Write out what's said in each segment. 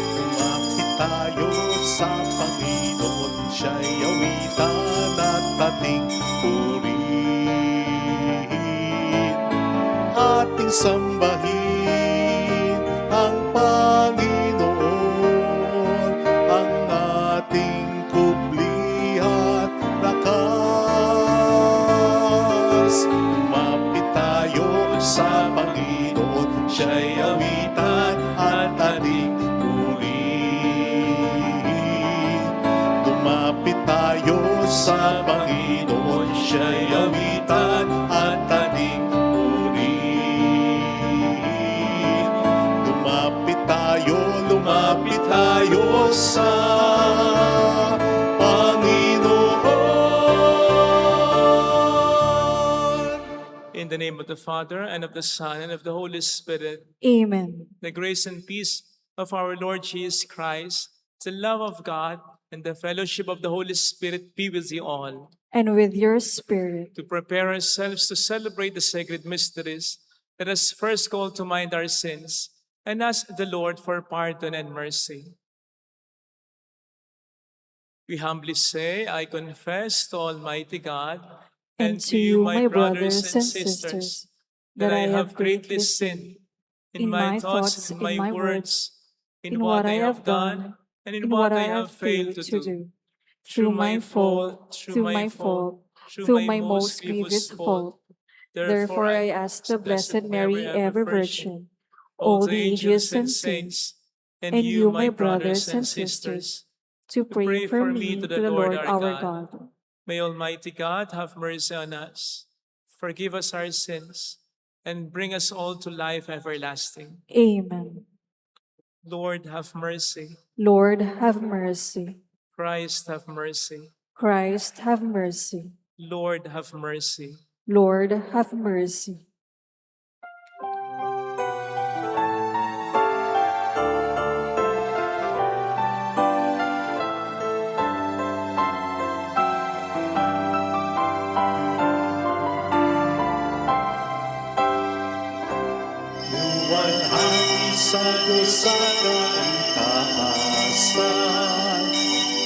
Lumapit tayo sa Panginoon, siya'y awitan at ating purihin. Ating sambahin ang Panginoon, ang ating kubli at lakas. Lumapit tayo sa Panginoon, siya'y awitan at ating purihin. Lumapit tayo sa Panginoon, siya'y awitan at ating purihin. Lumapit tayo sa Panginoon. In the name of the Father, and of the Son, and of the Holy Spirit, Amen. the grace and peace of our Lord Jesus Christ, the love of God, and the fellowship of the Holy Spirit be with you all. And with your spirit. To prepare ourselves to celebrate the sacred mysteries, let us first call to mind our sins and ask the Lord for pardon and mercy. We humbly say, I confess to Almighty God And to you, my brothers and sisters, that I have greatly sinned in my thoughts, in my words, in what I have done, and in what I have failed to do. Through my fault, through my my most grievous fault. Therefore I ask the Blessed Mary, ever Virgin, all the angels and saints, and you, my brothers and sisters, to pray for me to the Lord our God. May Almighty God have mercy on us, forgive us our sins, and bring us all to life everlasting. Amen. Lord, have mercy. Lord, have mercy. Christ, have mercy. Christ, have mercy. Lord, have mercy. Lord, have mercy. Luwalhati sa Diyos sa kaitaasan,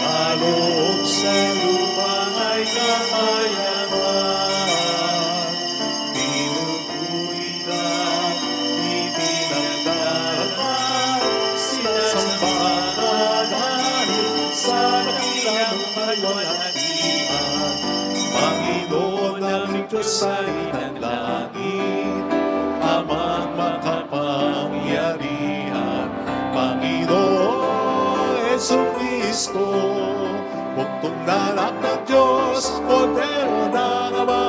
kaloob sa lupa ay kapayaman. Pinupuri ka, ipinagdaraman, sinasambahan sa dakilang kalwalhatian. Panginoon ang Diyos ay nanlangit, Amang makapangyarihan, Panginoon Jesucristo, buktong nanak ng Diyos, Kordero ng Ama.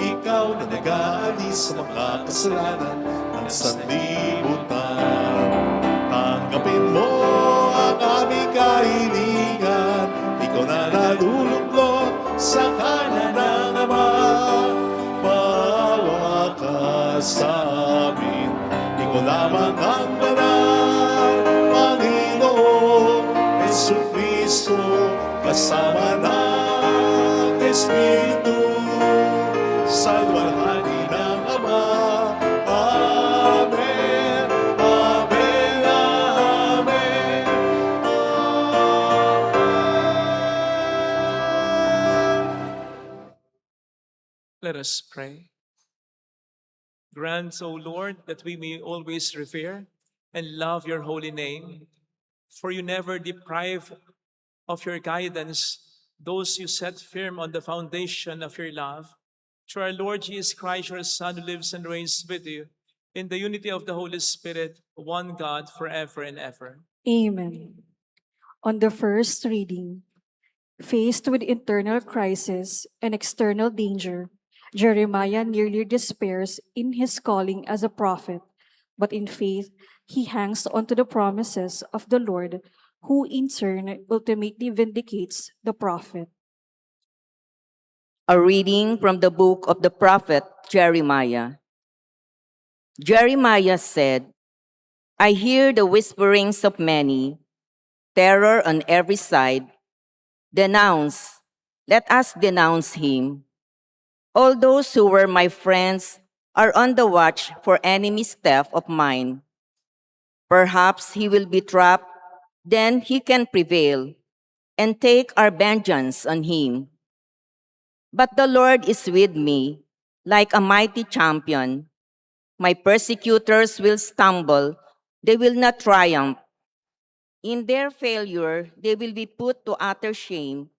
Ikaw na nag-aalis sa mga kasalanan ng sanlibutan. Tanggapin mo ang aming kahilingan, ikaw na naluluklod sa kanan ng Ama. Maawa ka sa amin, ikaw lamang ang banal, Panginoon Jesucristo, kasama ng Espiritu, sa luwalhati ng Ama. Amen, amen, amen, Let us pray. Grant, O Lord, that we may always revere and love your holy name, for you never deprive of your guidance those you set firm on the foundation of your love. Through our Lord Jesus Christ, your Son, who lives and reigns with you, in the unity of the Holy Spirit, one God, forever and ever. Amen. On the first reading, faced with internal crisis and external danger, Jeremiah nearly despairs in his calling as a prophet, but in faith, he hangs on to the promises of the Lord, who in turn ultimately vindicates the prophet. A reading from the book of the prophet Jeremiah. Jeremiah said, I hear the whisperings of many, terror on every side. Denounce, let us denounce him. All those who were my friends are on the watch for enemy's theft of mine. Perhaps he will be trapped, then he can prevail and take our vengeance on him. But the Lord is with me, like a mighty champion. My persecutors will stumble, they will not triumph. In their failure, they will be put to utter shame,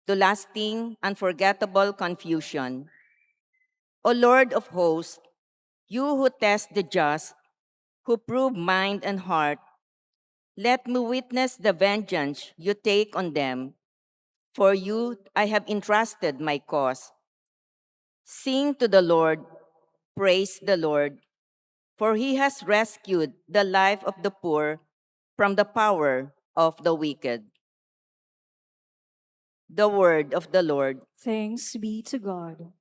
to lasting, unforgettable confusion. O Lord of hosts, you who test the just, who prove mind and heart, let me witness the vengeance you take on them. For you I have entrusted my cause. Sing to the Lord, praise the Lord, for he has rescued the life of the poor from the power of the wicked. The word of the Lord. Thanks be to God.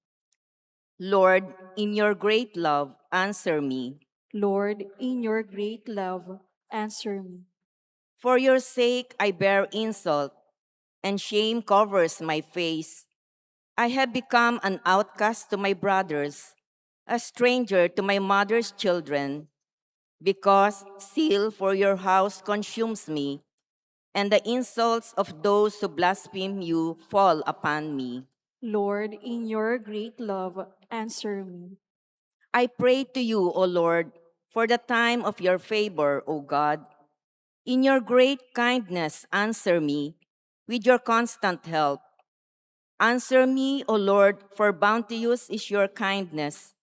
Lord, in your great love, answer me. Lord, in your great love, answer me. For your sake I bear insult, and shame covers my face. I have become an outcast to my brothers, a stranger to my mother's children, because zeal for your house consumes me, and the insults of those who blaspheme you fall upon me. Lord, in your great love, answer me. I pray to you, O Lord, for the time of your favor, O God. In your great kindness, answer me with your constant help. Answer me, O Lord, for bounteous is your kindness.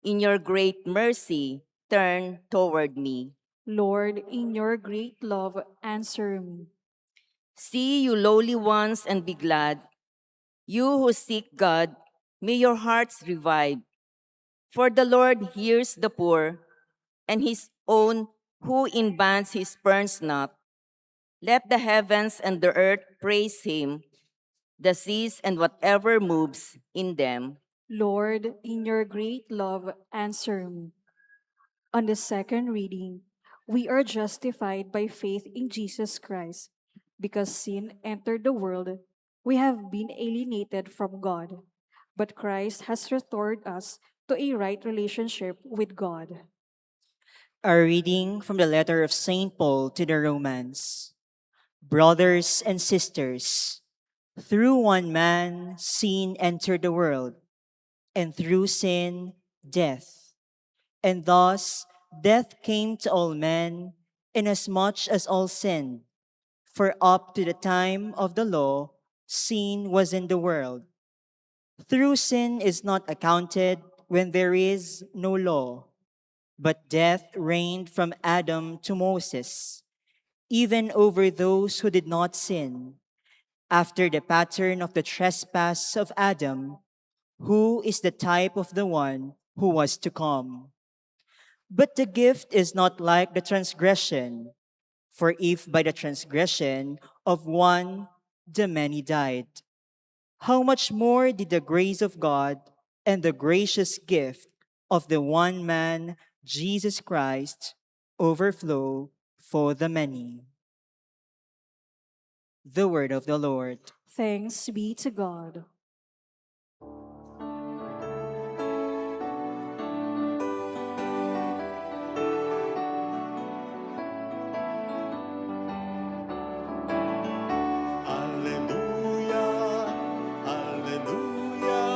In your great mercy, turn toward me. Lord, in your great love, answer me. See, you lowly ones, and be glad. You who seek God, may your hearts revive. For the Lord hears the poor, and his own who in bands he spurns not. Let the heavens and the earth praise him, the seas and whatever moves in them. Lord, in your great love, answer me. On the second reading, we are justified by faith in Jesus Christ. Because sin entered the world, we have been alienated from God. But Christ has restored us to a right relationship with God. A reading from the letter of St. Paul to the Romans. Brothers and sisters, through one man sin entered the world, and through sin, death. And thus, death came to all men, inasmuch as all sinned. For up to the time of the law, sin was in the world. Through sin is not accounted when there is no law. But death reigned from Adam to Moses, even over those who did not sin, after the pattern of the trespass of Adam, who is the type of the one who was to come. But the gift is not like the transgression, for if by the transgression of one the many died, how much more did the grace of God and the gracious gift of the one man, Jesus Christ, overflow for the many? The word of the Lord. Thanks be to God. Hallelujah, hallelujah,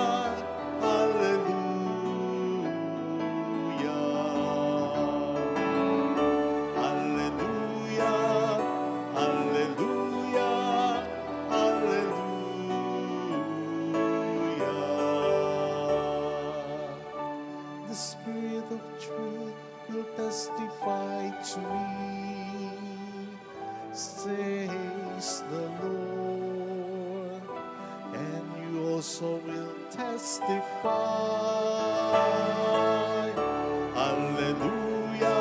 hallelujah. Hallelujah, hallelujah, hallelujah. The Spirit of truth will testify to me, says the Lord, and you also will testify. Hallelujah,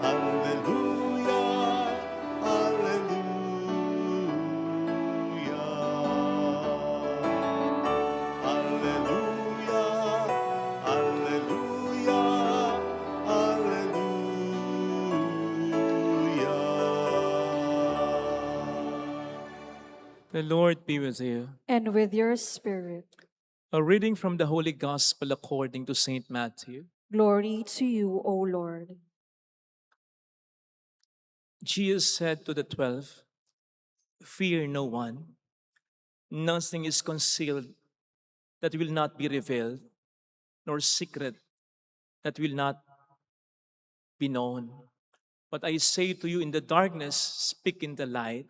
hallelujah, hallelujah. Hallelujah, hallelujah, hallelujah. The Lord be with you. And with your spirit, A reading from the Holy Gospel according to St. Matthew. Glory to you, O Lord. Jesus said to the 12, "Fear no one. Nothing is concealed that will not be revealed, nor secret that will not be known. What I say to you in the darkness, speak in the light.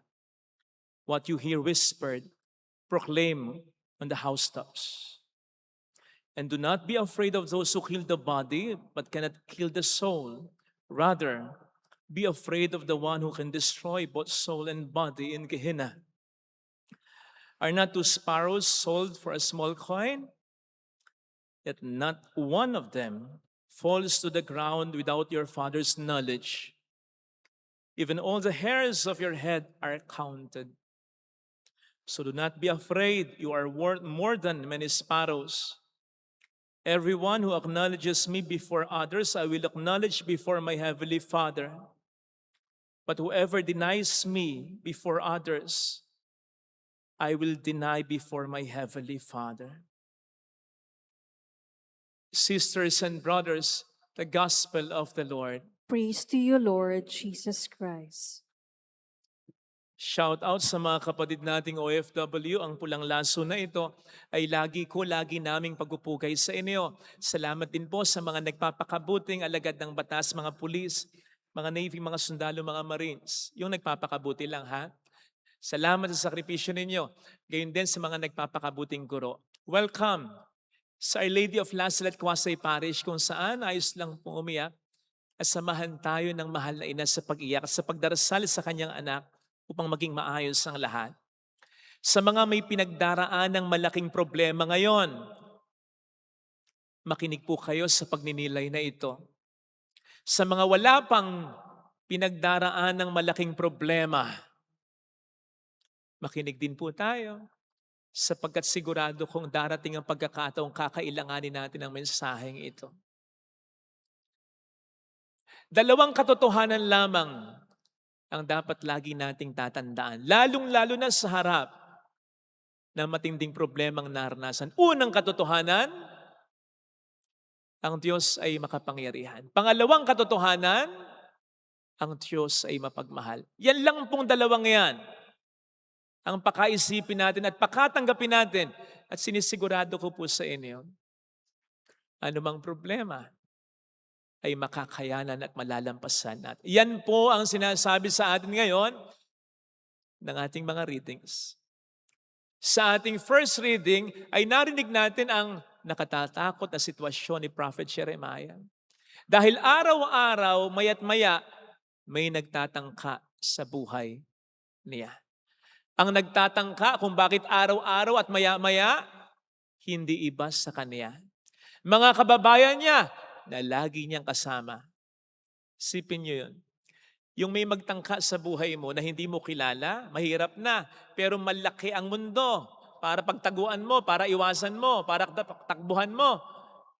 What you hear whispered, proclaim on the housetops. And do not be afraid of those who kill the body, but cannot kill the soul. Rather, be afraid of the one who can destroy both soul and body in Gehenna. Are not two sparrows sold for a small coin? Yet not one of them falls to the ground without your Father's knowledge. Even all the hairs of your head are counted. So do not be afraid, you are worth more than many sparrows. Everyone who acknowledges me before others, I will acknowledge before my heavenly Father. But whoever denies me before others, I will deny before my heavenly Father." Sisters and brothers, the gospel of the Lord. Praise to you, Lord Jesus Christ. Shout out sa mga kapatid nating OFW, ang pulang laso na ito ay lagi naming pagpupugay sa inyo. Salamat din po sa mga nagpapakabuting alagad ng batas, mga pulis, mga Navy, mga sundalo, mga Marines. Yung nagpapakabuti lang, ha? Salamat sa sakripisyo ninyo. Gayon din sa mga nagpapakabuting guro. Welcome sa Our Lady of Lasalle at Kwasay Parish, kung saan ayos lang pong umiyak at samahan tayo ng mahal na ina sa pag-iyak at sa pagdarasal sa kanyang anak upang maging maayos ang lahat. Sa mga may pinagdaraan ng malaking problema ngayon, makinig po kayo sa pagninilay na ito. Sa mga wala pang pinagdaraan ng malaking problema, makinig din po tayo, sapagkat sigurado kung darating ang pagkakataong kakailanganin natin ang mensaheng ito. Dalawang katotohanan lamang ang dapat lagi nating tatandaan, lalong-lalo na sa harap ng matinding problemang naranasan. Unang katotohanan, ang Diyos ay makapangyarihan. Pangalawang katotohanan, ang Diyos ay mapagmahal. Yan lang pong dalawang yan ang pakaisipin natin at pakatanggapin natin. At sinisigurado ko po sa inyo, anumang problema ay makakayanan at malalampasan natin. Yan po ang sinasabi sa atin ngayon ng ating mga readings. Sa ating first reading ay narinig natin ang nakatatakot na sitwasyon ni Prophet Jeremiah. Dahil araw-araw, maya't maya, may nagtatangka sa buhay niya. Ang nagtatangka kung bakit araw-araw at maya-maya, hindi iba sa kanya. Mga kababayan niya na lagi niyang kasama. Sipin niyo yun. Yung may magtangka sa buhay mo na hindi mo kilala, mahirap na, pero malaki ang mundo para pagtaguan mo, para iwasan mo, para takbuhan mo.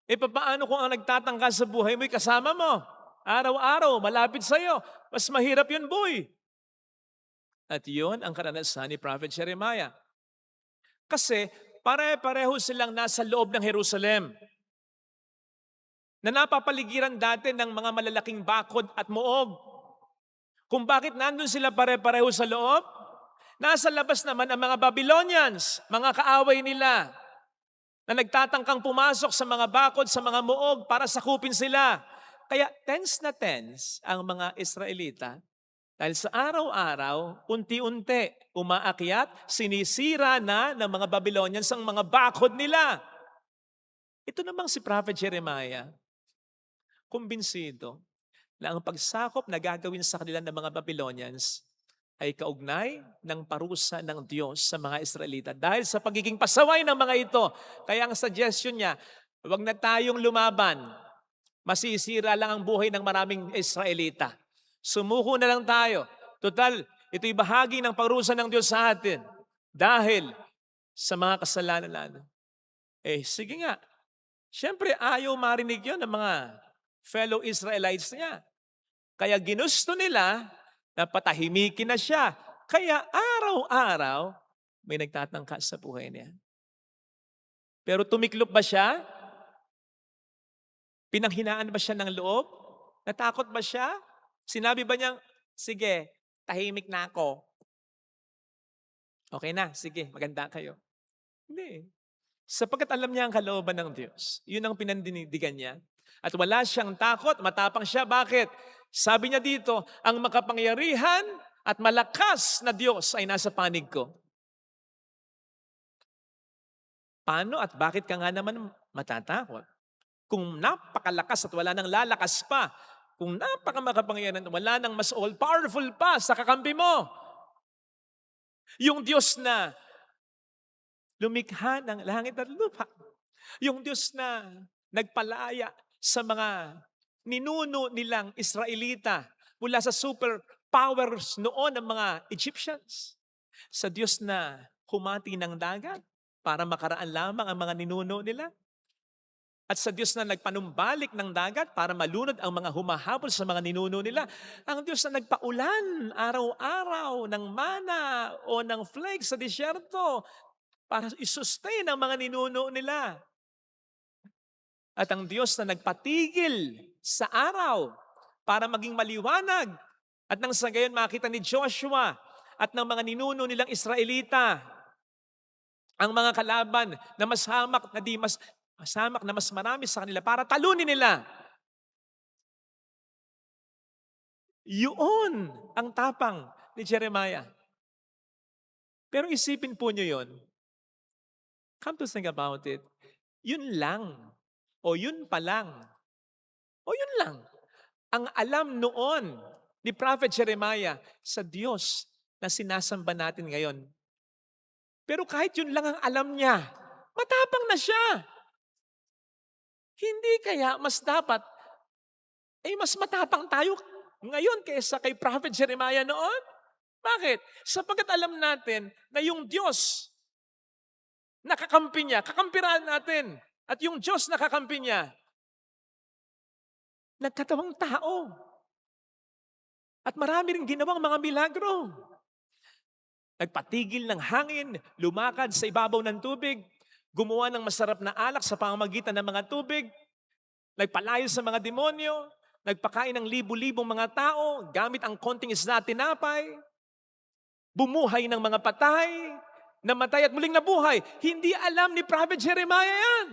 E paano kung ang nagtatangka sa buhay mo ay kasama mo? Araw-araw, malapit sa'yo. Mas mahirap yun, boy. At yun ang karanasan ni Prophet Jeremiah. Kasi pare-pareho silang nasa loob ng Jerusalem na napapaligiran dati ng mga malalaking bakod at muog. Kung bakit nandun sila pare-pareho sa loob, nasa labas naman ang mga Babylonians, mga kaaway nila, na nagtatangkang pumasok sa mga bakod, sa mga muog para sakupin sila. Kaya tense na tense ang mga Israelita dahil sa araw-araw, unti-unti, umaakyat, sinisira na ng mga Babylonians ang mga bakod nila. Ito namang si Prophet Jeremiah, kumbinsido na ang pagsakop na gagawin sa kanila ng mga Babylonians ay kaugnay ng parusa ng Diyos sa mga Israelita. Dahil sa pagiging pasaway ng mga ito, kaya ang suggestion niya, huwag na tayong lumaban. Masisira lang ang buhay ng maraming Israelita. Sumuko na lang tayo. Total, ito'y bahagi ng parusa ng Diyos sa atin. Dahil sa mga kasalanan natin. Sige nga. Siyempre, ayaw marinig yun ng mga fellow Israelites niya. Kaya ginusto nila na patahimikin na siya. Kaya araw-araw may nagtatangka sa buhay niya. Pero tumiklop ba siya? Pinanghinaan ba siya ng loob? Natakot ba siya? Sinabi ba niyang, sige, tahimik na ako. Okay na, sige, maganda kayo. Hindi. Sapagkat alam niya ang kalooban ng Diyos. Yun ang pinandinidigan niya. At wala siyang takot, matapang siya. Bakit? Sabi niya dito, ang makapangyarihan at malakas na Diyos ay nasa panig ko. Paano at bakit ka nga naman matatakot? Kung napakalakas at wala nang lalakas pa, kung napakamakapangyarihan at wala nang mas all-powerful pa sa kakampi mo, yung Diyos na lumikha ng langit at lupa, yung Diyos na nagpalaya sa mga ninuno nilang Israelita mula sa superpowers noon ng mga Egyptians, sa Diyos na humati ng dagat para makaraan lamang ang mga ninuno nila, at sa Diyos na nagpanumbalik ng dagat para malunod ang mga humahabol sa mga ninuno nila. Ang Diyos na nagpaulan araw-araw ng mana o ng flakes sa disyerto para isustain ang mga ninuno nila. At ang Diyos na nagpatigil sa araw para maging maliwanag at nang sa gayon makita ni Joshua at ng mga ninuno nilang Israelita ang mga kalaban na mas hamak na mas marami sa kanila para talunin nila. Yun ang tapang ni Jeremiah. Pero isipin po nyo yun. Come to think about it. Yun lang. O yun pa lang. O yun lang. Ang alam noon ni Prophet Jeremiah sa Diyos na sinasamba natin ngayon. Pero kahit yun lang ang alam niya, matapang na siya. Hindi kaya mas dapat, mas matapang tayo ngayon kaysa kay Prophet Jeremiah noon? Bakit? Sapagkat alam natin na yung Diyos na kakampi niya, kakampiran natin. At yung Diyos na kakampi niya, nagkatawang tao. At marami rin ginawang mga milagro. Nagpatigil ng hangin, lumakad sa ibabaw ng tubig, gumawa ng masarap na alak sa pamamagitan ng mga tubig, nagpalayo sa mga demonyo, nagpakain ng libu-libong mga tao gamit ang konting isda at tinapay, bumuhay ng mga patay, namatay at muling nabuhay. Hindi alam ni Prophet Jeremiah yan.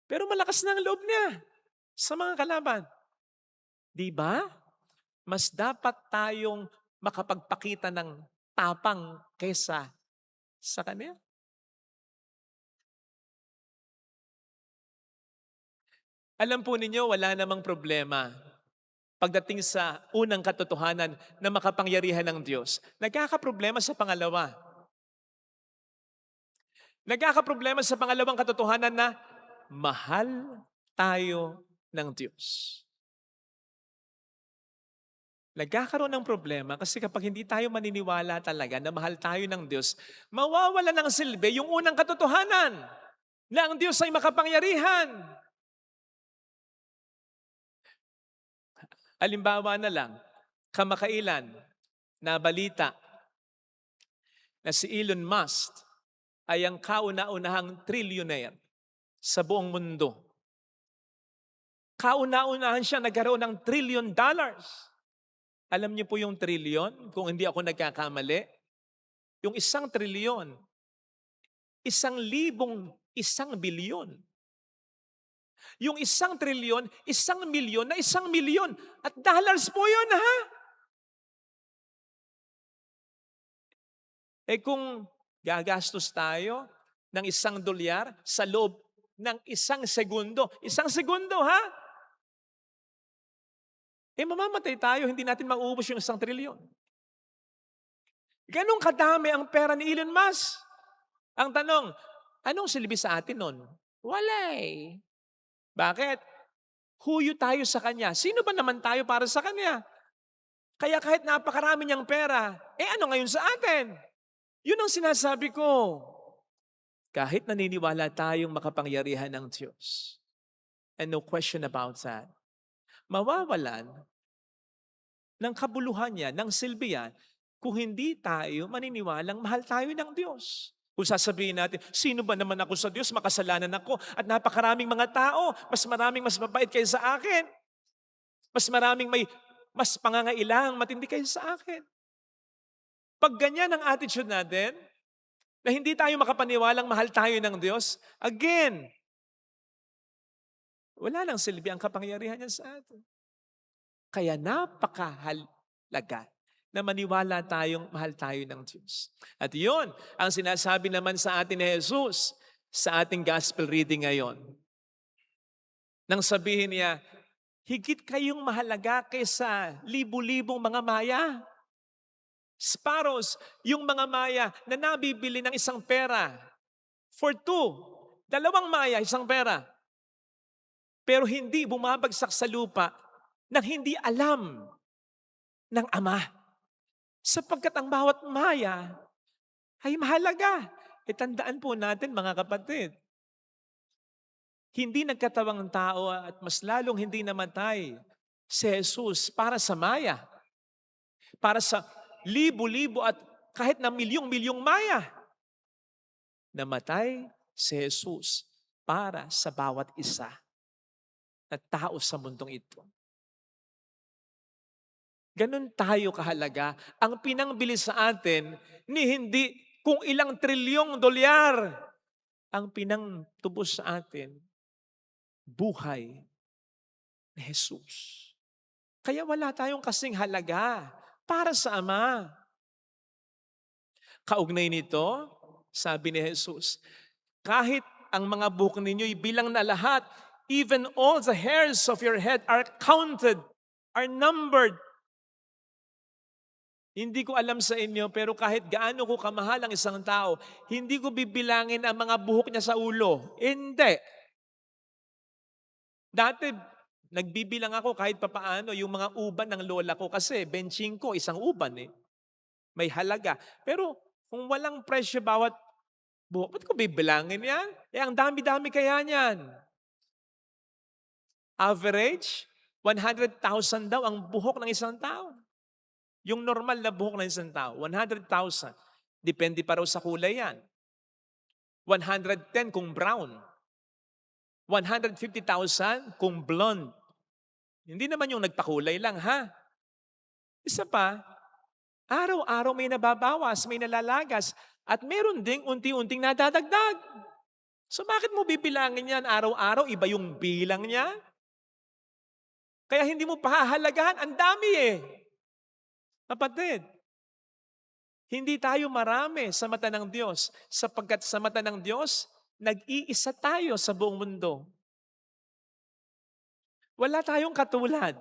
Pero malakas na ang loob niya sa mga kalaban. Di ba? Mas dapat tayong makapagpakita ng tapang kesa sa kanya. Alam po ninyo, wala namang problema pagdating sa unang katotohanan na makapangyarihan ng Diyos. Nagkakaproblema sa pangalawa. Nagkakaproblema sa pangalawang katotohanan na mahal tayo ng Diyos. Nagkakaroon ng problema kasi kapag hindi tayo maniniwala talaga na mahal tayo ng Diyos, mawawala ng silbi yung unang katotohanan na ang Diyos ay makapangyarihan. Halimbawa na lang, kamakailan na balita na si Elon Musk ay ang kauna-unahang trillionaire sa buong mundo. Kauna-unahan siya nagkaroon ng $1 trillion. Alam niyo po yung trillion, kung hindi ako nagkakamali? Yung 1 trillion, 1,000,000 bilyon. Yung 1 trillion, 1,000,000 na 1,000,000. At dollars po yun, ha? Kung gagastos tayo ng $1 sa loob ng 1 segundo, 1 segundo, ha? Mamamatay tayo, hindi natin mauubos yung 1 trillion. Ganong kadami ang pera ni Elon Musk. Ang tanong, anong silbi sa atin nun? Wala eh. Bakit? Huyo tayo sa kanya. Sino ba naman tayo para sa kanya? Kaya kahit napakarami niyang pera, ano ngayon sa atin? Yun ang sinasabi ko. Kahit naniniwala tayong makapangyarihan ng Diyos, and no question about that, mawawalan ng kabuluhan niya, ng silbi yan, kung hindi tayo maniniwalang mahal tayo ng Diyos. Kung sasabihin natin, sino ba naman ako sa Diyos? Makasalanan ako. At napakaraming mga tao. Mas maraming mas mabait kaysa sa akin. Mas maraming mas pangangailangang matindi kaysa sa akin. Pag ganyan ang attitude natin, na hindi tayo makapaniwalang mahal tayo ng Diyos, again, wala nang silbi ang kapangyarihan niya sa atin. Kaya napakahalaga na maniwala tayong mahal tayo ng Diyos. At yun ang sinasabi naman sa atin ni Jesus sa ating gospel reading ngayon. Nang sabihin niya, higit kayong mahalaga kaysa libu-libong mga maya. Sparrows, yung mga maya na nabibili ng isang pera. For 2, 2 maya, isang pera. Pero hindi bumabagsak sa lupa nang hindi alam ng Ama. Sapagkat ang bawat maya ay mahalaga. Tandaan po natin mga kapatid, hindi nagkatawang tao at mas lalong hindi namatay si Jesus para sa maya. Para sa libo-libo at kahit na milyong-milyong maya. Namatay si Jesus para sa bawat isa na tao sa mundong ito. Ganun tayo kahalaga. Ang pinangbili sa atin ni hindi kung ilang trilyong dolyar ang pinangtubos sa atin, buhay ni Jesus. Kaya wala tayong kasing halaga para sa Ama. Kaugnay nito, sabi ni Jesus, kahit ang mga buhok ninyo'y bilang na lahat, even all the hairs of your head are counted, are numbered. Hindi ko alam sa inyo, pero kahit gaano ko kamahal ang isang tao, hindi ko bibilangin ang mga buhok niya sa ulo. Hindi. Dati, nagbibilang ako kahit papaano yung mga uban ng lola ko kasi benching ko, isang uban eh. May halaga. Pero kung walang presyo bawat buhok, ba't ko bibilangin yan? Ang dami-dami kaya niyan. Average, 100,000 daw ang buhok ng isang tao. Yung normal na buhok ng isang tao, 100,000. Depende pa raw sa kulay yan. 110 kung brown. 150,000 kung blonde. Hindi naman yung nagpakulay lang, ha? Isa pa, araw-araw may nababawas, may nalalagas, at meron ding unti-unting nadadagdag. So bakit mo bibilangin yan araw-araw? Iba yung bilang niya? Kaya hindi mo pahahalagahan. Ang dami eh. Kapatid, hindi tayo marami sa mata ng Diyos sapagkat sa mata ng Diyos, nag-iisa tayo sa buong mundo. Wala tayong katulad.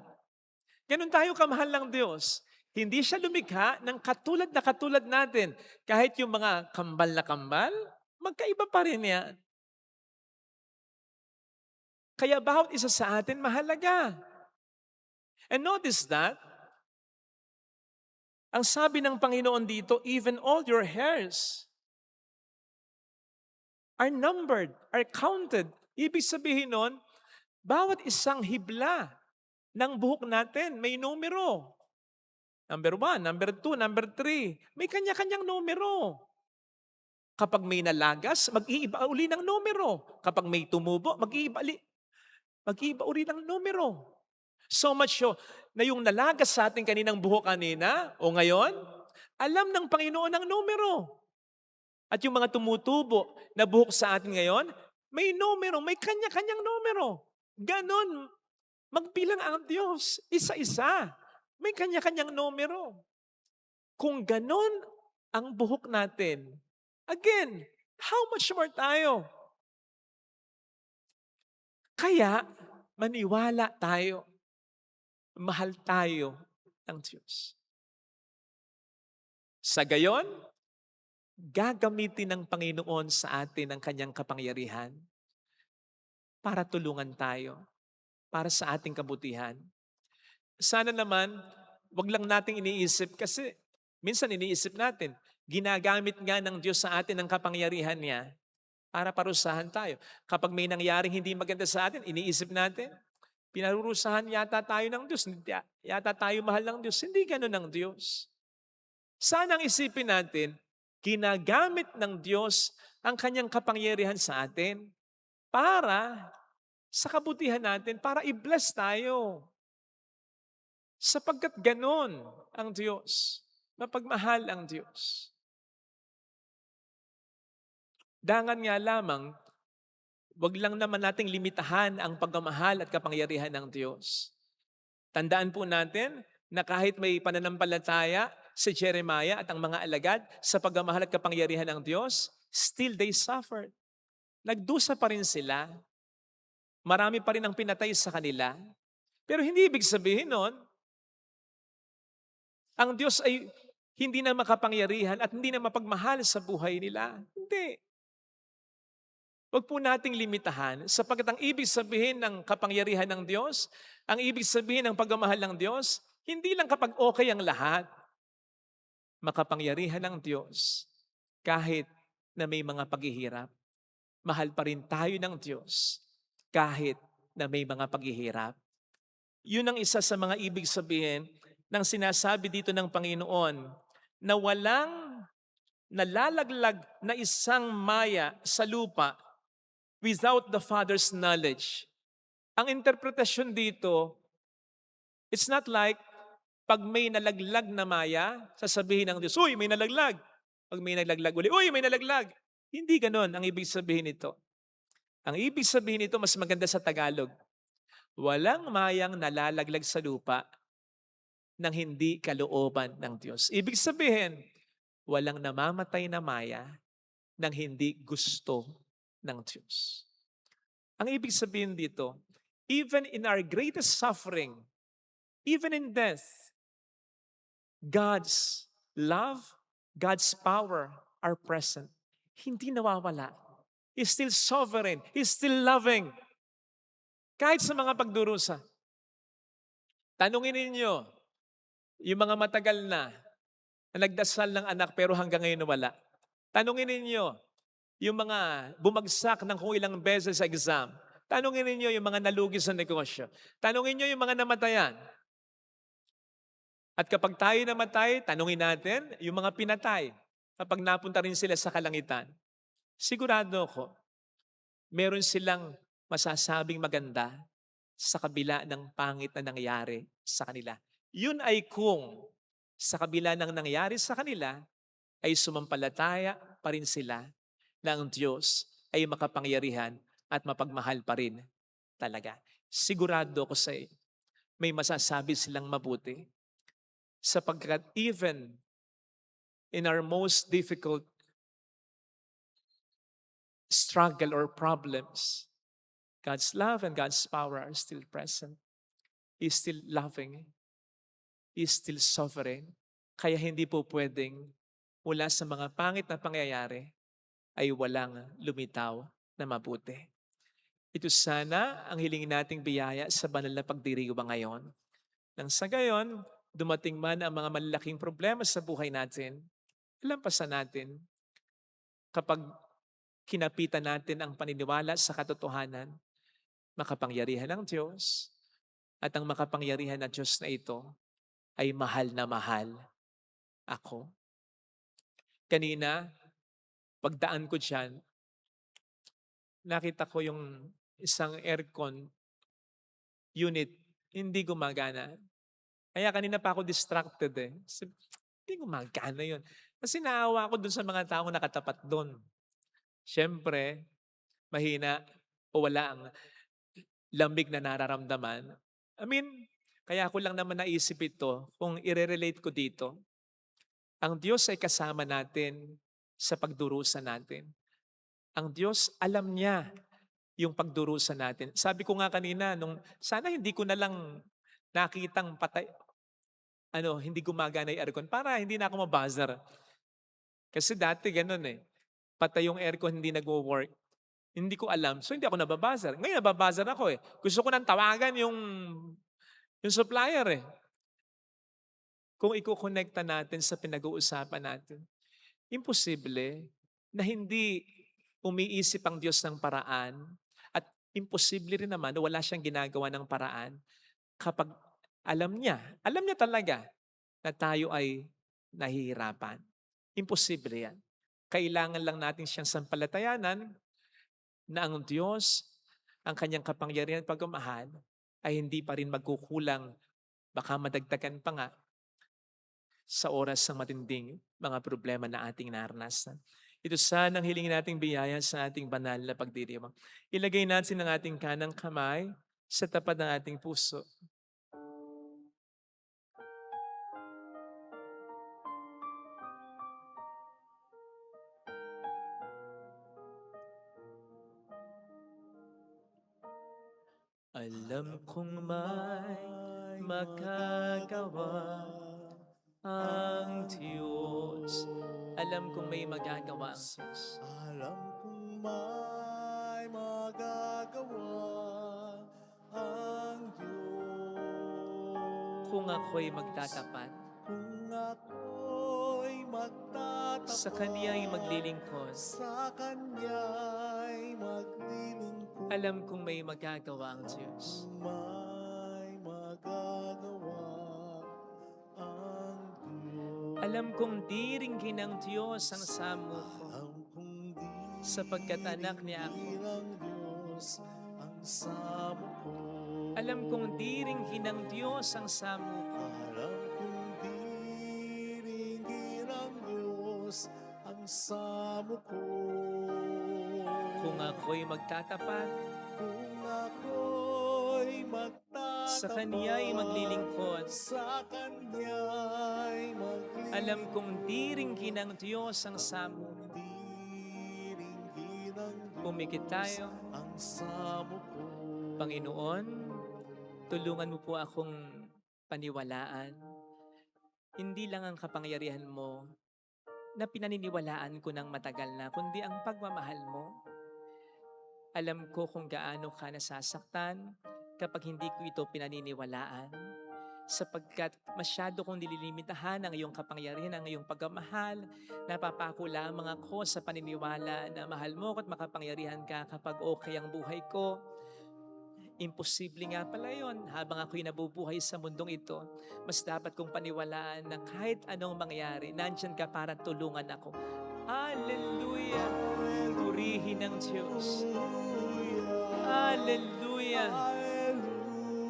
Ganun tayo kamahal ng Diyos. Hindi siya lumikha ng katulad na katulad natin. Kahit yung mga kambal na kambal, magkaiba pa rin yan. Kaya bawat isa sa atin mahalaga. And notice that, ang sabi ng Panginoon dito, even all your hairs are numbered, are counted. Ibig sabihin nun, bawat isang hibla ng buhok natin may numero. Number 1, number 2, number 3. May kanya-kanyang numero. Kapag may nalagas, mag-iiba uli ng numero. Kapag may tumubo, mag-iiba uli ng numero. So much so, na yung nalagas sa ating kaninang buhok kanina, o ngayon, alam ng Panginoon ang numero. At yung mga tumutubo na buhok sa atin ngayon, may numero, may kanya-kanyang numero. Ganon, magbilang ang Diyos, isa-isa. May kanya-kanyang numero. Kung ganon ang buhok natin, again, how much more tayo? Kaya, maniwala tayo. Mahal tayo ng Diyos. Sa gayon, gagamitin ng Panginoon sa atin ang kanyang kapangyarihan para tulungan tayo, para sa ating kabutihan. Sana naman, wag lang nating iniisip kasi minsan iniisip natin, ginagamit nga ng Diyos sa atin ang kapangyarihan niya para parusahan tayo. Kapag may nangyaring hindi maganda sa atin, iniisip natin, pinarurusahan yata tayo ng Diyos. Yata tayo mahal ng Diyos. Hindi ganun ng Diyos. Sana ang isipin natin, Ginagamit ng Diyos ang kanyang kapangyarihan sa atin para sa kabutihan natin, para i-bless tayo. Sapagkat ganon ang Diyos. Mapagmahal ang Diyos. Dangan nga lamang, wag lang naman nating limitahan ang pagmamahal at kapangyarihan ng Diyos. Tandaan po natin na kahit may pananampalataya si Jeremiah at ang mga alagad sa pagmamahal at kapangyarihan ng Diyos, still they suffered. Nagdusa pa rin sila. Marami pa rin ang pinatay sa kanila. Pero hindi ibig sabihin nun, ang Diyos ay hindi na makapangyarihan at hindi na mapagmahal sa buhay nila. Hindi. Huwag po nating limitahan sapagkat ang ibig sabihin ng kapangyarihan ng Diyos, ang ibig sabihin ng pagmamahal ng Diyos, hindi lang kapag okay ang lahat. Makapangyarihan ng Diyos kahit na may mga paghihirap. Mahal pa rin tayo ng Diyos kahit na may mga paghihirap. Yun ang isa sa mga ibig sabihin ng sinasabi dito ng Panginoon na walang nalalaglag na isang maya sa lupa without the Father's knowledge. Ang interpretasyon dito, it's not like pag may nalaglag na maya, sasabihin ng Diyos, uy, may nalaglag. Pag may nalaglag uli, uy, may nalaglag. Hindi ganon ang ibig sabihin nito. Ang ibig sabihin nito, mas maganda sa Tagalog. Walang mayang nalalaglag sa lupa nang hindi kalooban ng Diyos. Ibig sabihin, walang namamatay na maya nang hindi gusto ng Diyos. Ang ibig sabihin dito, even in our greatest suffering, even in death, God's love, God's power are present. Hindi nawawala. He's still sovereign. He's still loving. Kahit sa mga pagdurusa. Tanungin ninyo, yung mga matagal na nagdasal ng anak pero hanggang ngayon wala. Tanungin ninyo, yung mga bumagsak ng kung ilang beses sa exam. Tanungin ninyo yung mga nalugi sa negosyo. Tanungin nyo yung mga namatayan. At kapag tayo namatay, tanungin natin yung mga pinatay. Kapag napunta rin sila sa kalangitan. Sigurado ako, meron silang masasabing maganda sa kabila ng pangit na nangyari sa kanila. Yun ay kung sa kabila ng nangyari sa kanila, ay sumampalataya pa rin sila na ang Diyos ay makapangyarihan at mapagmahal pa rin talaga. Sigurado ko sa may masasabi silang mabuti sapagkat even in our most difficult struggle or problems, God's love and God's power are still present. He's still loving. He's still sovereign. Kaya hindi po pwedeng mula sa mga pangit na pangyayari ay walang lumitaw na mabuti. Ito sana ang hilingin nating biyaya sa banal na pagdiriwang ngayon. Nang sa gayon, dumating man ang mga malalaking problema sa buhay natin, lampasan natin kapag kinapitan natin ang paniniwala sa katotohanan, makapangyarihan ng Diyos at ang makapangyarihan ng Diyos na ito ay mahal na mahal ako. Kanina, pagdaan ko dyan, nakita ko yung isang aircon unit, hindi gumagana. Kaya kanina pa ako distracted eh. Hindi gumagana yun. Kasi naawa ako dun sa mga taong nakatapat dun. Siyempre, mahina o wala ang lamig na nararamdaman. Kaya ko lang naman naisip ito kung i-relate ko dito. Ang Diyos ay kasama natin sa pagdurusa natin. Ang Diyos, alam niya yung pagdurusa natin. Sabi ko nga kanina, sana hindi ko na lang nakitang patay, hindi gumagana yung aircon para hindi na ako mabuzzer. Kasi dati ganun eh. Patay yung aircon, hindi nag-work. Hindi ko alam, so hindi ako nababuzzer. Ngayon nababuzzer ako eh. Gusto ko nang tawagan yung supplier eh. Kung ikukonekta natin sa pinag-uusapan natin, imposible na hindi umiisip ang Diyos ng paraan at imposible rin naman na wala siyang ginagawa ng paraan kapag alam niya talaga na tayo ay nahihirapan. Imposible yan. Kailangan lang natin siyang sampalatayanan na ang Diyos, ang kanyang kapangyarihan at pagmamahal ay hindi pa rin magkukulang, baka madagdagan pa nga sa oras ng matinding mga problema na ating naranasan. Ito sana ang hilingin nating biyaya sa ating banal na pagdiriwang. Ilagay natin ang ating kanang kamay sa tapat ng ating puso. Alam kong may magagawa ang Diyos. Alam kong may magagawa ang Diyos. Alam kong may magagawa ang Diyos. Kung ako'y magtatapat, Kung ako'y magtatapat sa Kaniya'y maglilingkod, sa Kanya'y maglilingkod, alam kong may magagawa ang Diyos. may magagawa ang Diyos. Alam kong diringgin ng Diyos ang samo ko, Alam kong di sapagkat anak niya ako. ng Diyos ang samo ko. Alam kong diringgin ng Diyos ang samo ko, Alam kong diringgin ng Diyos ang samo ko. kung ako'y magtatapat, Kung ako'y magtatapat sa Kaniya'y maglilingkod, sa Kanya'y maglilingkod, alam kong diringgin ng Diyos ang samo ko. diringgin ng Diyos Pumikit tayo. ang samo ko. Panginoon, tulungan mo po akong paniwalaan. Hindi lang ang kapangyarihan mo na pinaniniwalaan ko ng matagal na, kundi ang pagmamahal mo. Alam ko kung gaano ka nasasaktan kapag hindi ko ito pinaniniwalaan, sapagkat masyado kong nililimitahan ang iyong kapangyarihan, ang iyong pagmamahal. Napapako lamang ako sa paniniwala na mahal mo ko at makapangyarihan ka kapag okay ang buhay ko. Imposible nga pala yun. Habang ako'y nabubuhay sa mundong ito, mas dapat kong paniwalaan na kahit anong mangyari, nandyan ka para tulungan ako. Hallelujah! Purihin ng Diyos. Hallelujah!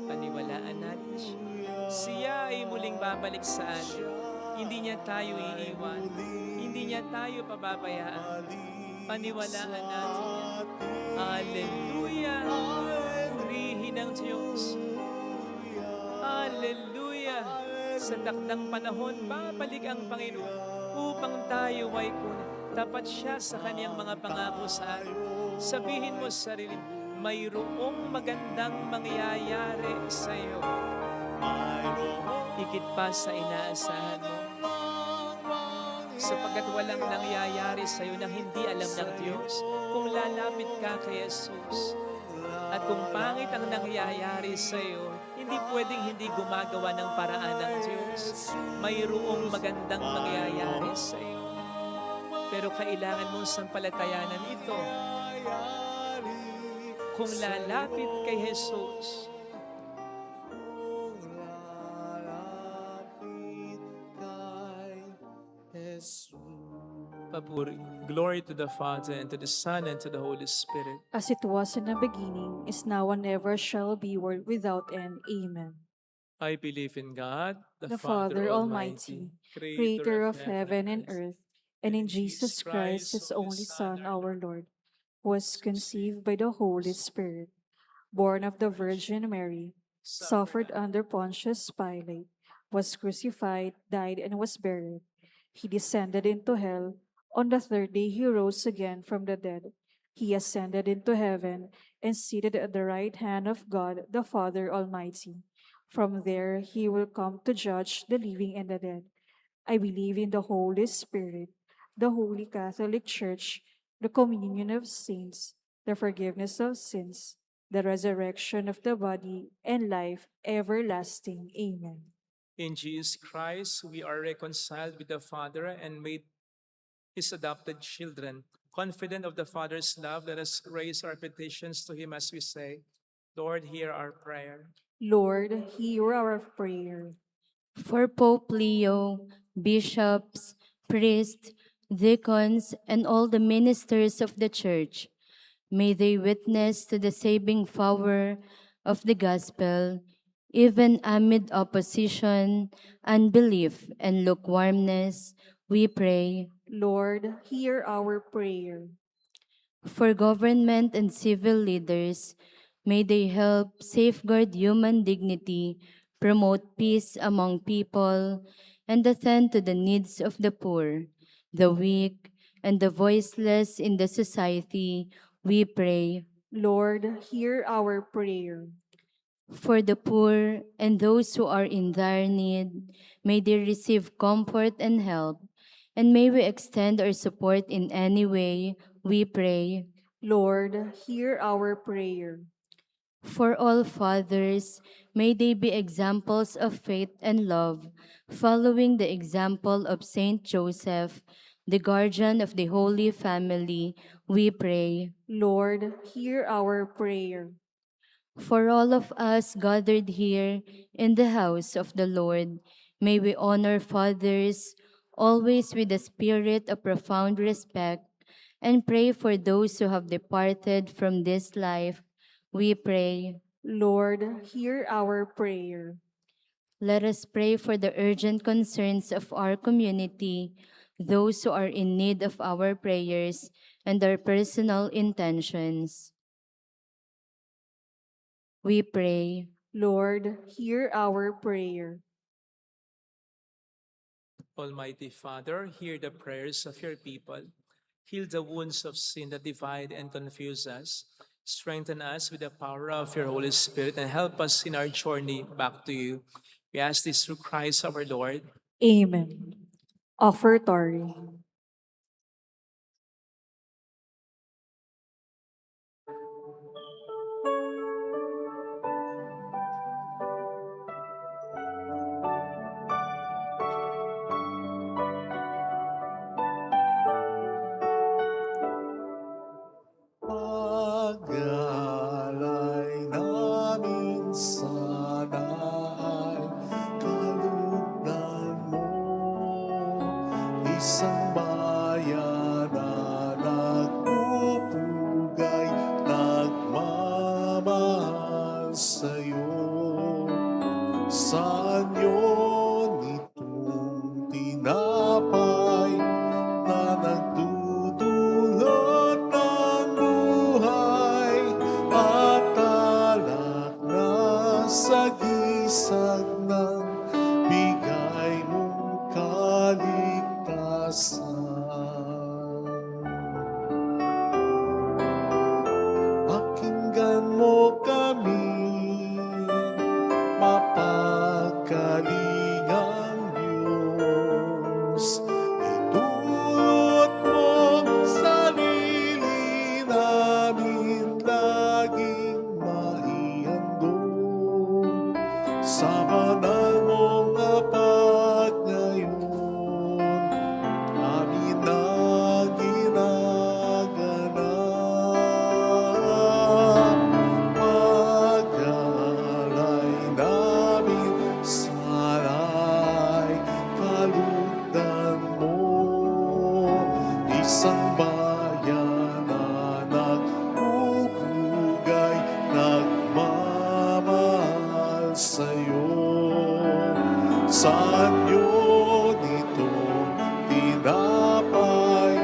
Paniwalaan natin siya. Siya ay muling babalik sa atin. Hindi niya tayo iiwan. Hindi niya tayo pababayaan. Paniwalaan natin yan. Hallelujah! Purihin ng Diyos. Hallelujah! Sa takdang panahon, babalik ang Panginoon upang tayo ay kunin. Tapat siya sa kaniyang mga pangako sa atin. Sabihin mo sa sarili, mayroong magandang mangyayari sa iyo. Higit pa sa inaasahan mo. Sapagkat walang nangyayari sa iyo na hindi alam ng Diyos kung lalapit ka kay Jesus. At kung pangit ang nangyayari sa iyo, hindi pwedeng hindi gumagawa ng paraan ng Diyos. Mayroong magandang mangyayari sa iyo. Pero kailangan mong sampalatayanan ito. Kung lalapit kay Jesus, Kung lalapit kay Jesus. papuri. Glory to the Father, and to the Son, and to the Holy Spirit. As it was in the beginning, is now, and ever shall be, world without end. Amen. I believe in God, The Father Almighty, creator of heaven and earth, and in Jesus Christ, his only Son, our Lord, who was conceived by the Holy Spirit, born of the Virgin Mary, suffered under Pontius Pilate, was crucified, died, and was buried. He descended into hell. On the third day he rose again from the dead. He ascended into heaven and seated at the right hand of God the Father Almighty. From there he will come to judge the living and the dead. I believe in the Holy Spirit, the Holy Catholic Church, the communion of saints, the forgiveness of sins, the resurrection of the body, and life everlasting. Amen. In Jesus Christ, we are reconciled with the Father and made His adopted children. Confident of the Father's love, let us raise our petitions to Him as we say, Lord, hear our prayer. Lord, hear our prayer. For Pope Leo, bishops, priests, deacons, and all the ministers of the church. May they witness to the saving power of the gospel, even amid opposition, unbelief, and lukewarmness. We pray. Lord, hear our prayer. For government and civil leaders, may they help safeguard human dignity, promote peace among people, and attend to the needs of the poor, the weak, and the voiceless in the society. We pray. Lord, hear our prayer. For the poor and those who are in dire need, may they receive comfort and help. And may we extend our support in any way. We pray. Lord, hear our prayer. For all fathers, may they be examples of faith and love, following the example of Saint Joseph, the guardian of the Holy Family. We pray. Lord, hear our prayer. For all of us gathered here in the house of the Lord, may we honor fathers always with a spirit of profound respect and pray for those who have departed from this life. We pray. Lord, hear our prayer. Let us pray for the urgent concerns of our community, those who are in need of our prayers and our personal intentions. We pray. Lord, hear our prayer. Almighty Father, hear the prayers of your people. Heal the wounds of sin that divide and confuse us. Strengthen us with the power of your Holy Spirit and help us in our journey back to you. We ask this through Christ our Lord. Amen. Offertory. Pag-alay namin sana ay kalugdan mo, isang bayan na nagpupugay, nagmamahal sa'yo. Saan yun itong tinapay na nagdudulot ng buhay at alak na sagisag ng bigay mong kaligtasan. Pakinggan mo kami, mapagkalingang Diyos. Itulot mo sarili namin laging maihandog sa banal mong apat ngayon, amin na ginaganap. Pag-alay namin sana'y kalugdan mo, isang bayan na nagpupugay, nagmamahal sa'yo. Saan yun itong tinapay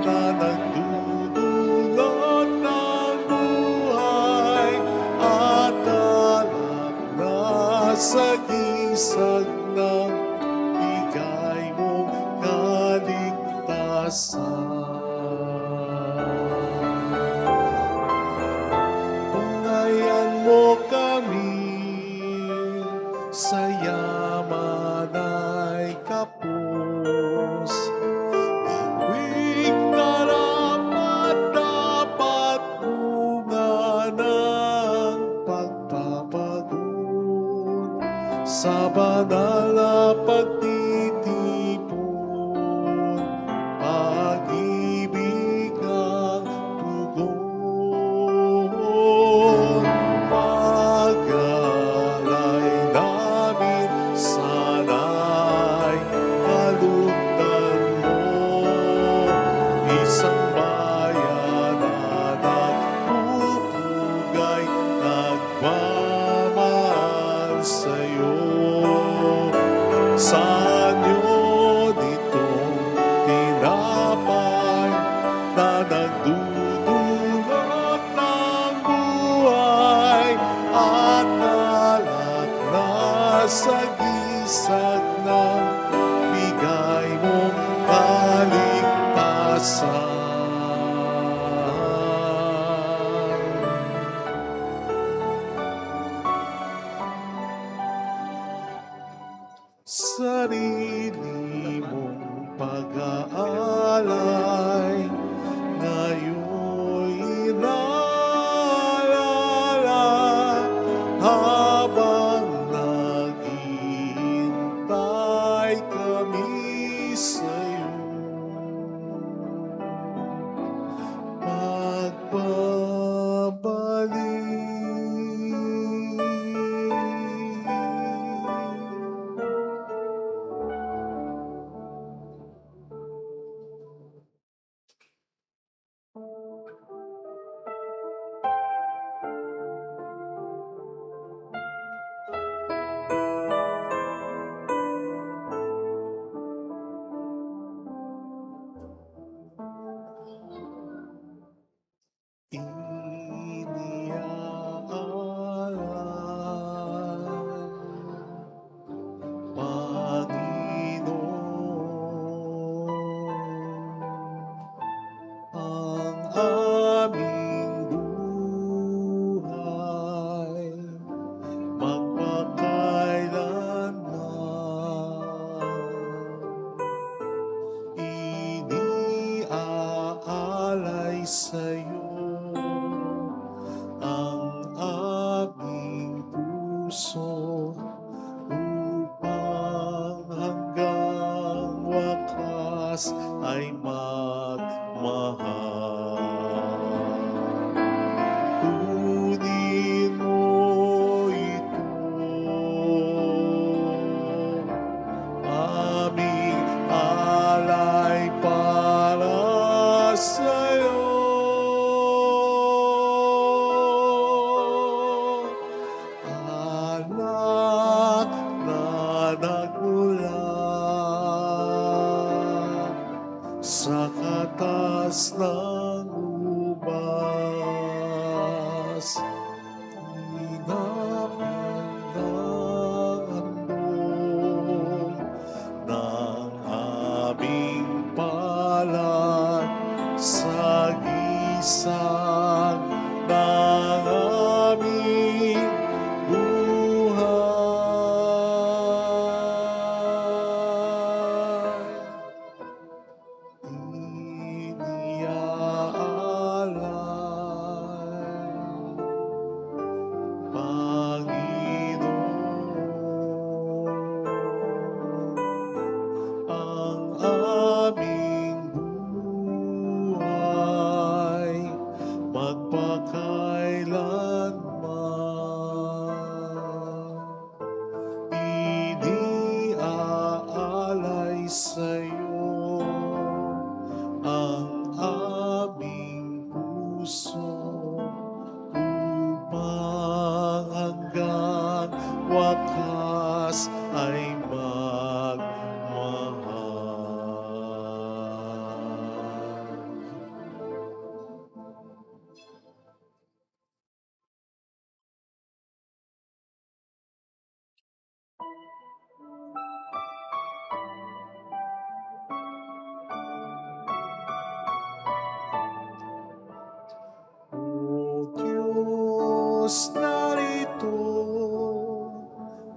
na nagdudulot ng buhay at alak na sagisag ng bigay mong kaligtasan. Tungayan mo kami sa yaman ay kapos. Tuwing karapat-dapat bunga ng pagpapagod sa banal na pagtitipon, pag-ibig ang tugon. Pag-alay namin sana'y kalugdan mo, iniaalay, Panginoon, ang aming buhay magpakailanman. Iniaalay sa'yo ang aming puso upang hanggang wakas ay magmahal. Kunin mo ito, aming alay para sa'yo. Anak na nagmula sa katas ng ubas, handog ng aming palad sa gisang ng aming buhay. Iniaalay, Panginoon, ang aming buhay magpakailanman. Iniaalay sa'yo ang aming puso upang hanggang wakas ay magmahal. O Diyos, narito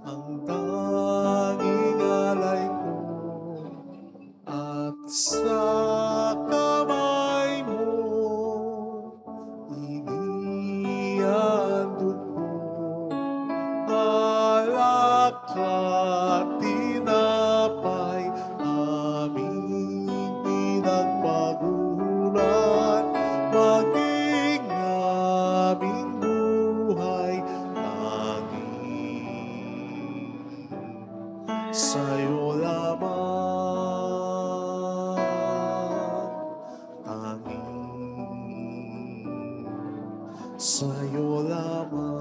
ang tanging alay ko, at sa kamay mo inihandog ko alak at tinapay, aming pinagpaguran, maging aming buhay tanging sa'yo lamang, tanging sa'yo lamang.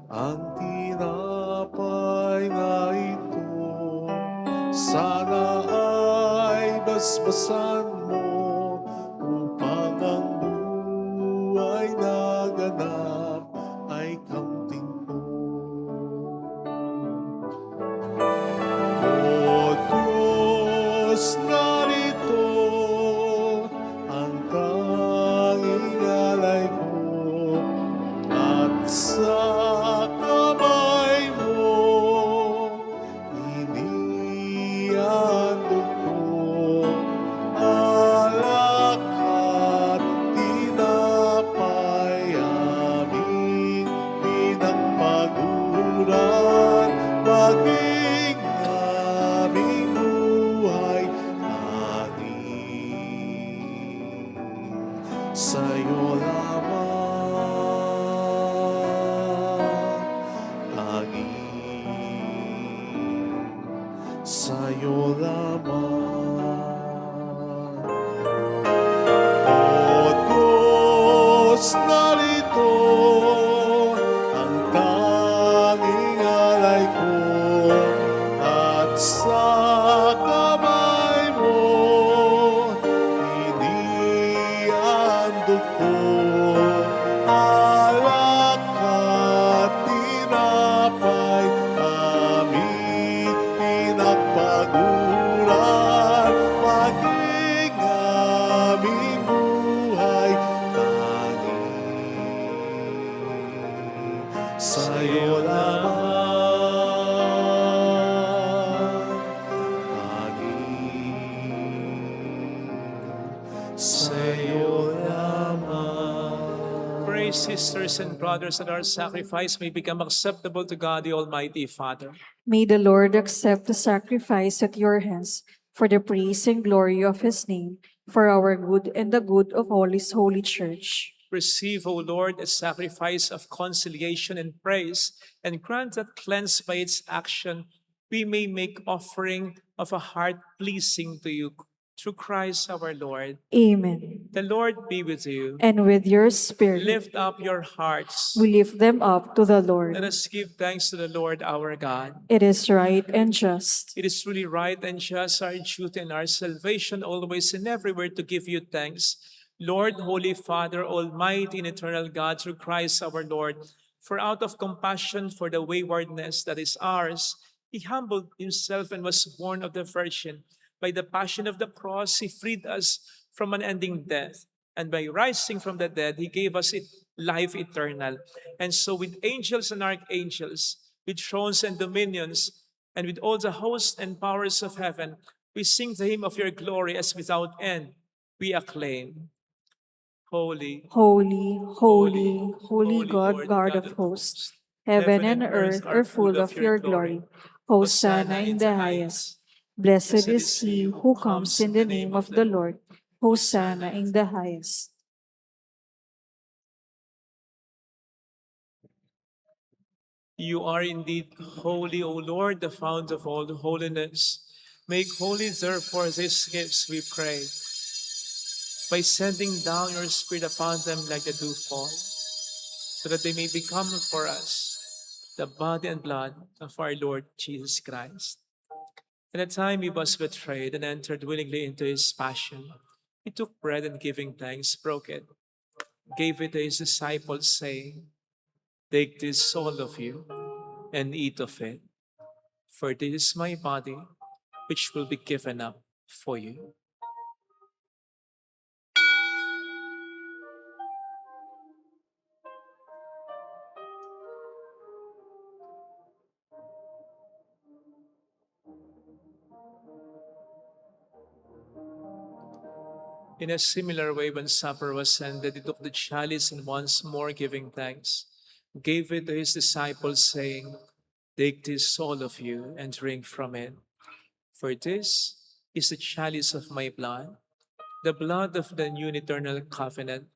Ang tinapay na ito, sana ay basbasan mo upang ang buhay na ganap ay kamtin ko. O Diyos, narito ang tanging alay ko, at sa kamay mo inihandog ko alak at tinapay, aming pinagpaguran, maging aming buhay tanging sa'yo lamang, tanging sa'yo lamang. O Diyos, narito ang tanging alay ko, at sa kamay mo inihandog dugo, alak at tinapay, aming pinagpaguran, maging aming buhay, tanging sa'yo lamang, sa'yo lamang. Pray, sisters and brothers, that our sacrifice may become acceptable to God, the Almighty Father. May the Lord accept the sacrifice at your hands for the praise and glory of his name, for our good and the good of all his holy church. Receive, O Lord, a sacrifice of conciliation and praise, and grant that, cleansed by its action, we may make offering of a heart pleasing to you, through Christ our Lord. Amen. The Lord be with you. And with your spirit, Lift up your hearts. we lift them up to the Let Lord. us give thanks to the Lord our God. It is right and just. It is truly right and just, our duty and our salvation, always and everywhere, to give you thanks. Lord, Holy Father, Almighty and eternal God, through Christ our Lord, for out of compassion for the waywardness that is ours, he humbled himself and was born of the Virgin. By the passion of the cross, he freed us from unending death. And by rising from the dead, he gave us life eternal. And so with angels and archangels, with thrones and dominions, and with all the hosts and powers of heaven, we sing the hymn of your glory as without end we acclaim. Holy, Holy, holy, holy holy God, Lord God God of of hosts, hosts. heaven and earth are full of your glory. Hosanna in the highest. Blessed is he who comes in the name of the Lord. Hosanna in the highest. You are indeed holy, O Lord, the fount of all holiness. Make holy, therefore, these gifts, we pray, by sending down your Spirit upon them like the dewfall, so that they may become for us the body and blood of our Lord Jesus Christ. At the time he was betrayed and entered willingly into his passion, he took bread and, giving thanks, broke it, gave it to his disciples, saying, "Take this, all of you, and eat of it, for this is my body, which will be given up for you." In a similar way, when supper was ended, he took the chalice and, once more giving thanks, gave it to his disciples, saying, "Take this, all of you, and drink from it. For this is the chalice of my blood, the blood of the new and eternal covenant,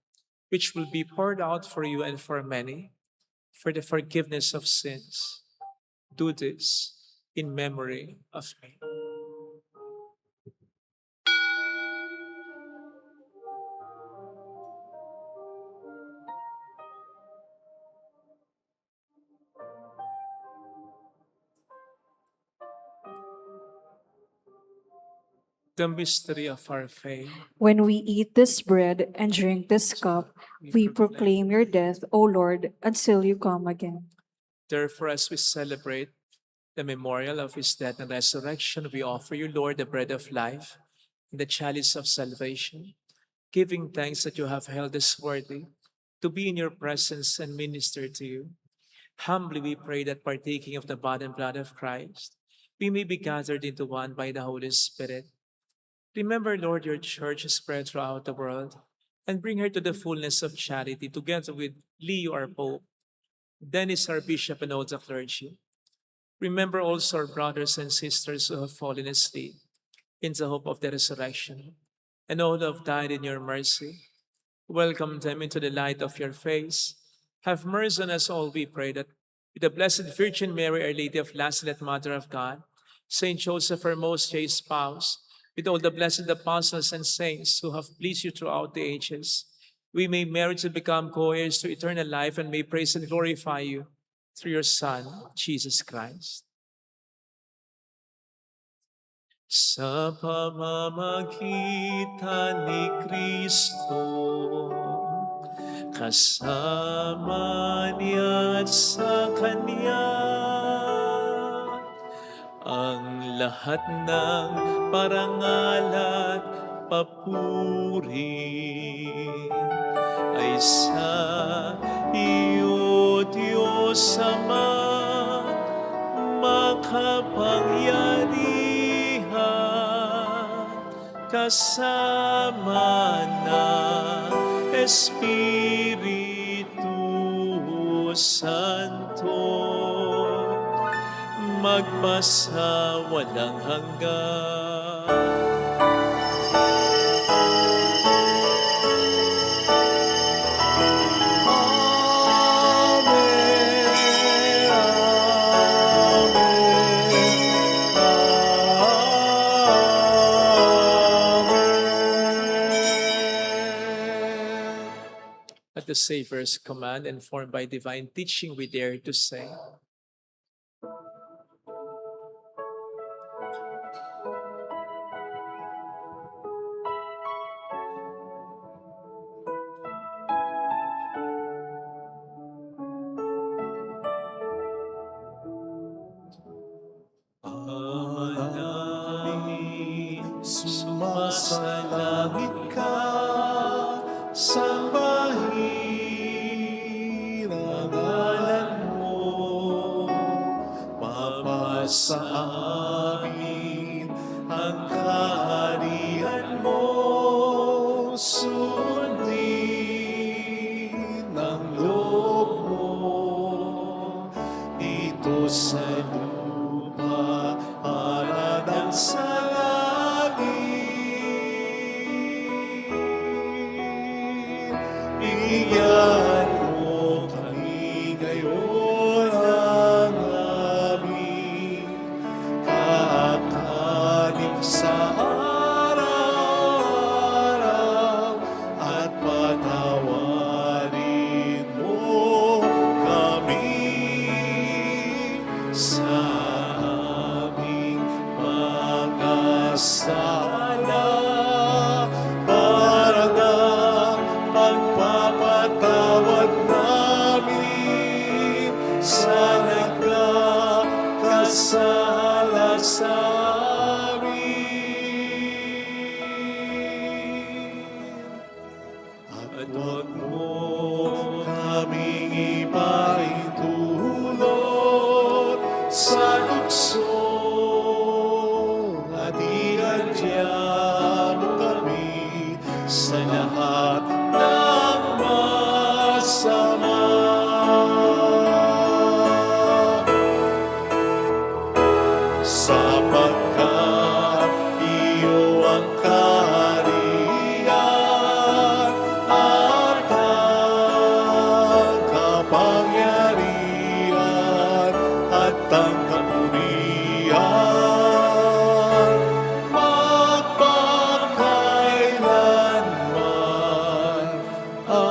which will be poured out for you and for many, for the forgiveness of sins. Do this in memory of me." The mystery of our faith. When we eat this bread and drink this cup, we proclaim your death, O Lord, until you come again. Therefore, as we celebrate the memorial of his death and resurrection, we offer you, Lord, the bread of life and the chalice of salvation, giving thanks that you have held us worthy to be in your presence and minister to you. Humbly we pray that, partaking of the body and blood of Christ, we may be gathered into one by the Holy Spirit. Remember, Lord, your church spread throughout the world, and bring her to the fullness of charity, together with Leo, our Pope, Dennis, our Bishop, and all the clergy. Remember also our brothers and sisters who have fallen asleep in the hope of the resurrection, and all who have died in your mercy. Welcome them into the light of your face. Have mercy on us all, we pray, that with the Blessed Virgin Mary, Our Lady of Lazaret, Mother of God, Saint Joseph, her most chaste spouse, with all the blessed apostles and saints who have pleased you throughout the ages, we may merit to become co-heirs to eternal life, and may praise and glorify you through your Son, Jesus Christ. Sa pamamagitan ni Kristo, kasama niya at sa Kanya ang lahat ng parangal at papuri ay sa iyo, Diyos Ama, makapangyarihan, kasama ng Espiritu Santo, magpasa walang hanggan. At the Savior's command, informed by divine teaching, we dare to say, Ama namin, sumasalangit ka, sambahin ang ngalan mo, mapasa amin ang kaharian mo, sundin ang loob mo, dito sa lupa para ng sa langit. Bigyan mo kami ngayon ang aming kakanin sa araw-araw at patawarin mo kami sa aming mga sala para ng pagpapatawad namin sa nagkakasala sa amin. At huwag mo kaming ipaintulot sa lukso at iadya mo kami sa lahat ng masama. Sapagkat iyo ang kaharian at ang kapangyarihan at ang kapurihan magpakailanman. Amen.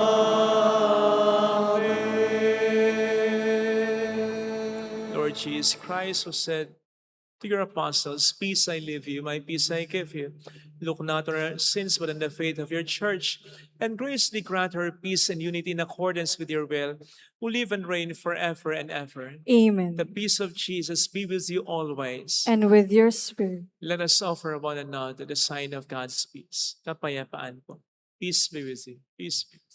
Lord Jesus Christ, who said to your apostles, peace I leave you, my peace I give you. Look not on our sins, but on the faith of your church, and graciously grant her peace and unity in accordance with your will, who live and reign forever and ever. Amen. The peace of Jesus be with you always. And with your spirit. Let us offer one another the sign of God's peace. Kapayapaan po. Peace be with you. Peace be with you.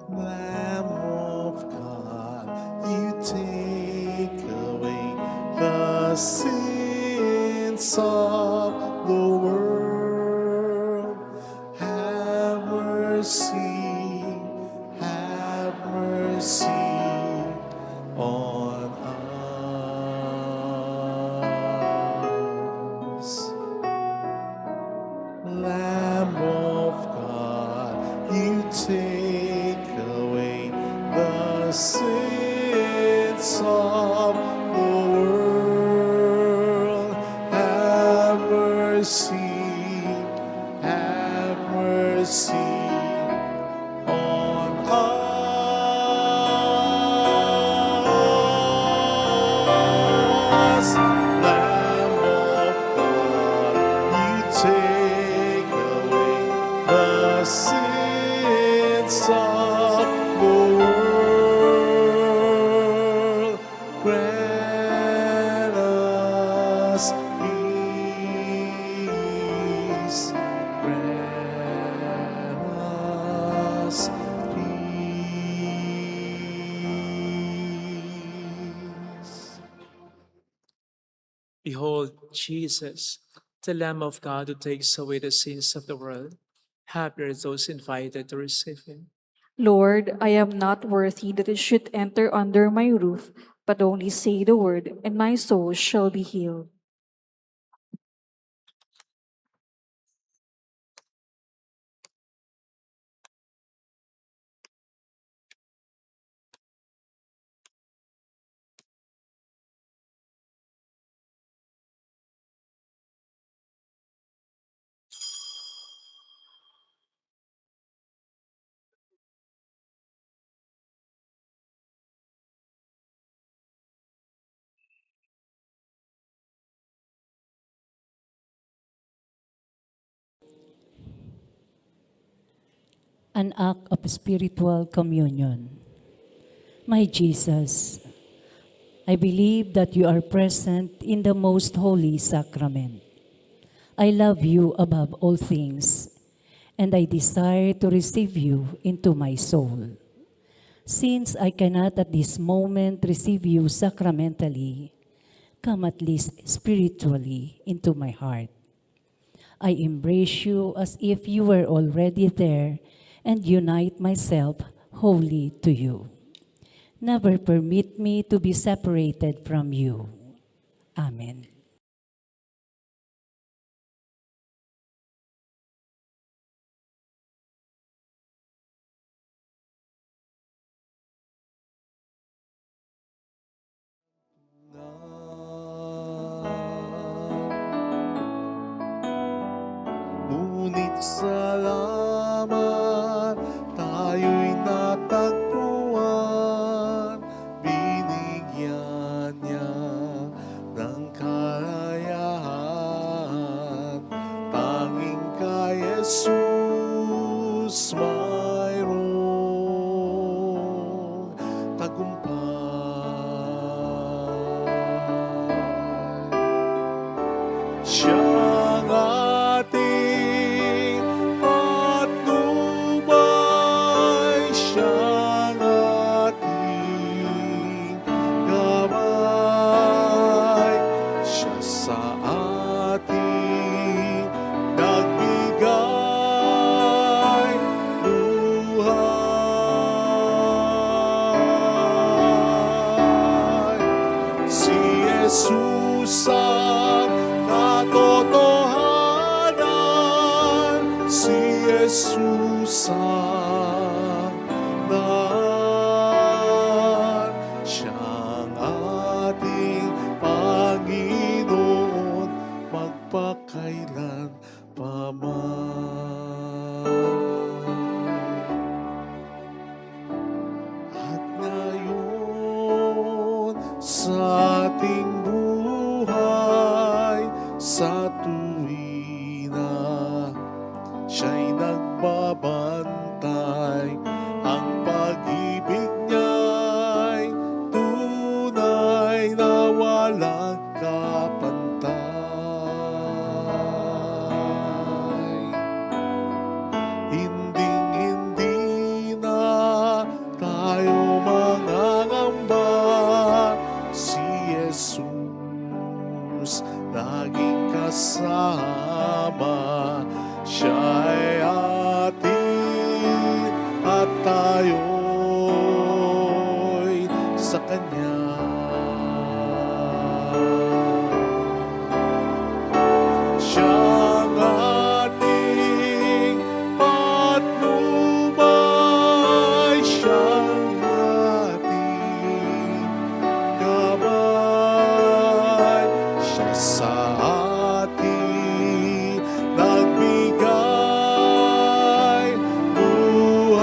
Lamb of God, you take away the sins of the world. Have mercy on us. Lamb of God, you take away the sins of the world. Have mercy on us. Behold, Jesus, the Lamb of God who takes away the sins of the world. Happy are those invited to receive him. Lord, I am not worthy that it should enter under my roof, but only say the word, and my soul shall be healed. An act of spiritual communion. My Jesus, I believe that you are present in the most holy sacrament. I love you above all things, and I desire to receive you into my soul. Since I cannot at this moment receive you sacramentally, come at least spiritually into my heart. I embrace you as if you were already there and unite myself wholly to you. Never permit me to be separated from you. Amen. Ngunit salamat tayo'y natagpuan, binigyan niya ng karayahan. Tanging kay Jesus mayroong tagumpay. Siyang ating patnubay, siyang ating gabay, siya sa ating nagbigay buhay. Si Jesus ang katotohanan, si Jesus ang daan, siyang ating Panginoon magpakailan paman. At ngayon sa ating buhay, sa tuwina siya'y nagbabantay, ang pag-ibig niya'y tunay na walang kapantay. Hinding-hindi na tayo mangangamba, si Jesus laging kasama. Siya'y atin at tayo'y sa Kanya. Siyang ating patnubay, siyang ating gabay, siya sa ating nagbigay buhay.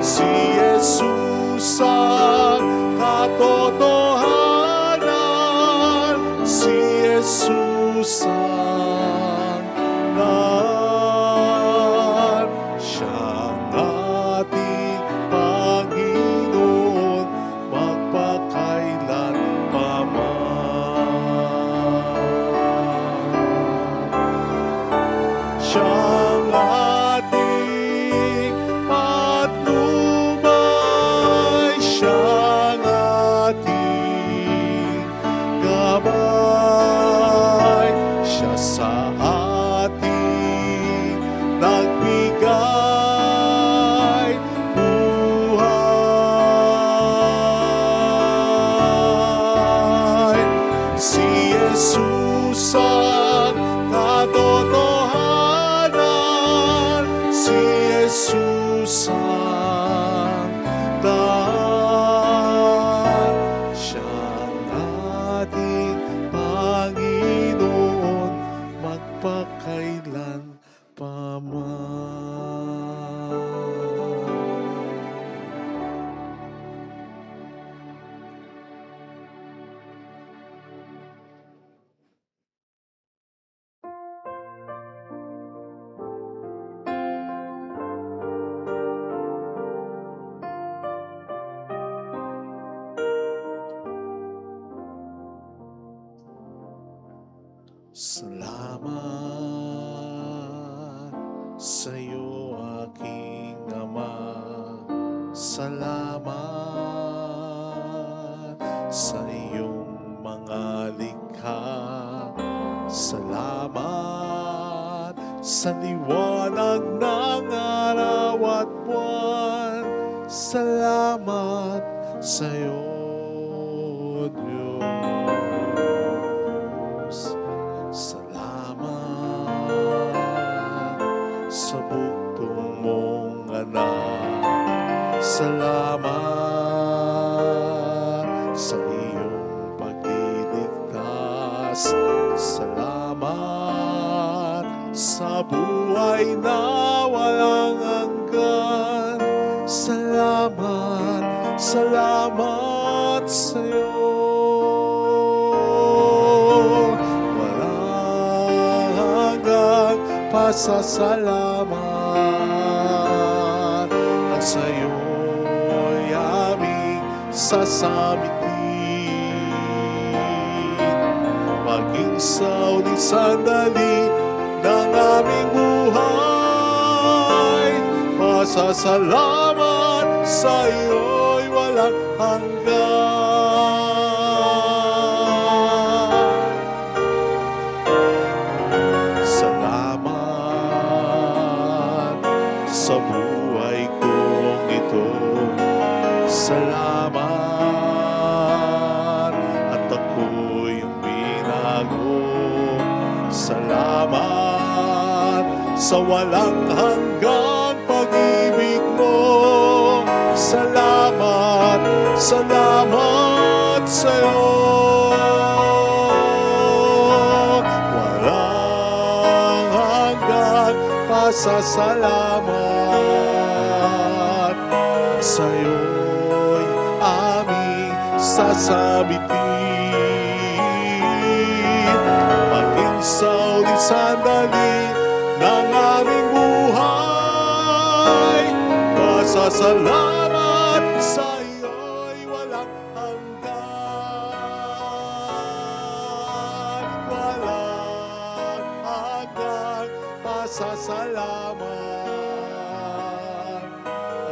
Si Jesus ang katotohanan, si Jesus ang daan, siyang ating Panginoon magpakailan paman. Siyang ating patnubay, siyang ating nagbigay buhay. Si Jesus ang katotohanan, si Jesus ang daan, siyang ating Panginoon magpakailan paman. Salamat sa'yo, aking Ama. Salamat sa iyong mga likha. Salamat sa liwanag ng araw at buwan. Salamat sa'yo, Diyos. Salamat sa bugtong mong anak. Salamat sa iyong pagliligtas. Salamat sa buhay na walang hanggan. Salamat, salamat sa'yo. Pasasalamat at sa'yo'y aming sasamitin. Maging sa uling sandali ng aming buhay, pasasalamat sa'yo'y walang hanggan. Sa buhay kong ito, salamat at ako'y binago. Salamat sa walang hanggang pag-ibig mo. Salamat, salamat sa'yo. Walang hanggang pasasalamat. Sa'yo'y aming sasabitin. Maging sa uling sandali ng aming buhay, pasasalamat sa'yo'y walang hanggan. Walang hanggang pasasalamat.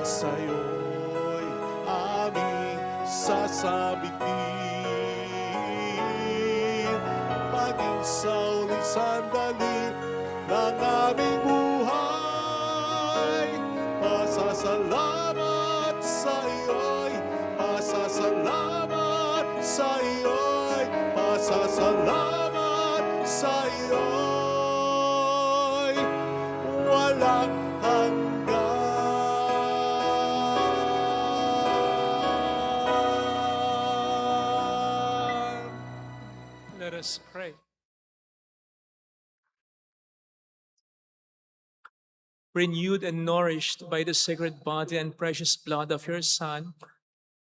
Sa'yo'y aming sasabitin. Maging sa uling sandali ng aming buhay, pasasalamat sa'yo'y, pasasalamat sa'yo'y, pasasalamat sa'yo'y walang hanggan. Let us pray. Renewed and nourished by the sacred body and precious blood of your Son,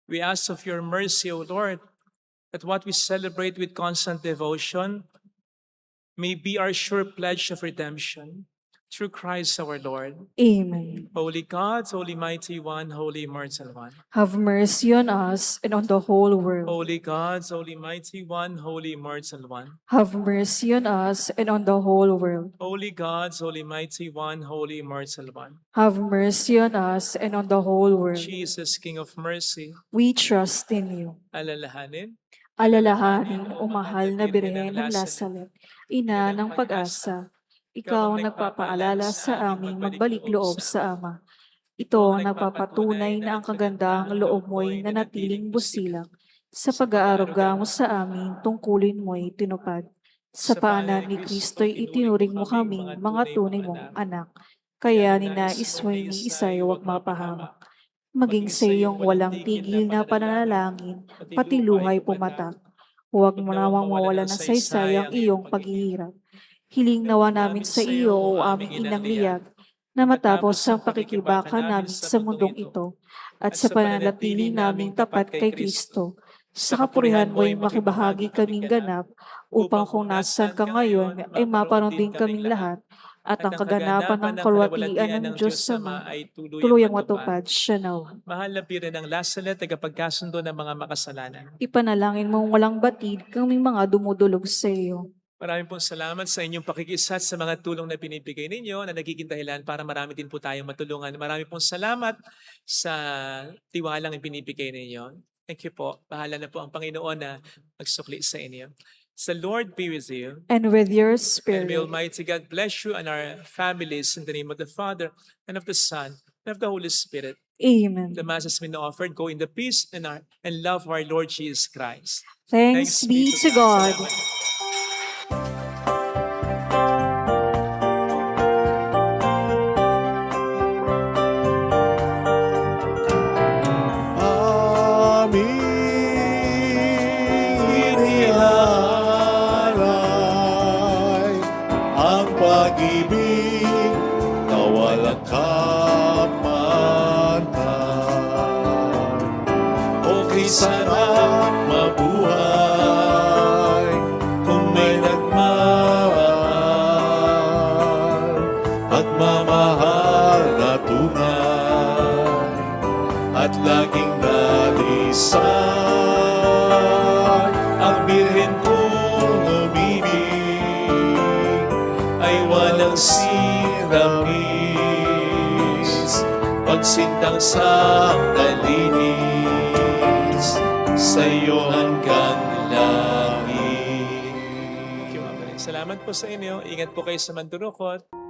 we ask of your mercy, O Lord, that what we celebrate with constant devotion may be our sure pledge of redemption. Through Christ our Lord. Amen. Holy God, Holy Mighty One, Holy Immortal One. Have mercy on us and on the whole world. Holy God, Holy Mighty One, Holy Immortal One. Have mercy on us and on the whole world. Holy God, Holy Mighty One, Holy Immortal One. Have mercy on us and on the whole world. Jesus, King of Mercy, We trust in you. alalahanin Alalahanin, o mahal na Birhen ng Lasalet, ina ng pag-asa, ikaw ang nagpapaalala sa aming magbalik loob sa Ama. Ito ang nagpapatunay na ang kagandahang loob mo'y nanatiling busilak. Sa pag-aaruga mo sa amin, tungkulin mo'y tinupad. Sa paanan ni Kristo'y itinuring mo kaming mga tunay mong anak. Kaya ninais mo'y ni isa'y huwag mapahamak. Maging sa iyong walang tigil na pananalangin, pati luhay pumatak. Huwag mo namang mawala ng saysay ang iyong paghihirap. Hiling nawa namin sa iyo, o aming inang liyag, na matapos ang pakikibaka namin sa mundong ito, at sa pananatili naming tapat kay Kristo, sa kapurihan mo'y makibahagi kaming ganap, upang kung nasan ka ngayon ay maparoon din kaming lahat, at ang kaganapan ng kalwatian ng Diyos Ama ay tuluyang matupad siya nawa. Mahal na Birhen ng Lasalet, tagapagkasundo ng mga makasalanan. Ipanalangin mong walang batid kaming mga dumudulog sa iyo. Maraming pong salamat sa inyong pakikisat sa mga tulong na binibigay ninyo na nagiging dahilan para marami din po tayong matulungan. Maraming pong salamat sa tiwalang ibinibigay ninyo. Thank you po. Bahala na po ang Panginoon na magsukli sa inyo. The Lord be with you. And with your And spirit. may Almighty God bless you and our families in the name of the Father and of the Son and of the Holy Spirit. Amen. The Mass has been offered. Go in the peace and love of our Lord Jesus Christ. Thanks be to God. Salamat. Aming iniharay ang pag-ibig na walang kapantay. Okay sarap mabuhay kung may nagmamahal at mamahal na tunay at laging nalisay. Ang Birhen kong umibig ay walang siramis, pagsintang sa kalinis sa'yo hanggang langit. Thank you, Mama. Salamat po sa inyo. Ingat po kayo sa Mandurukot.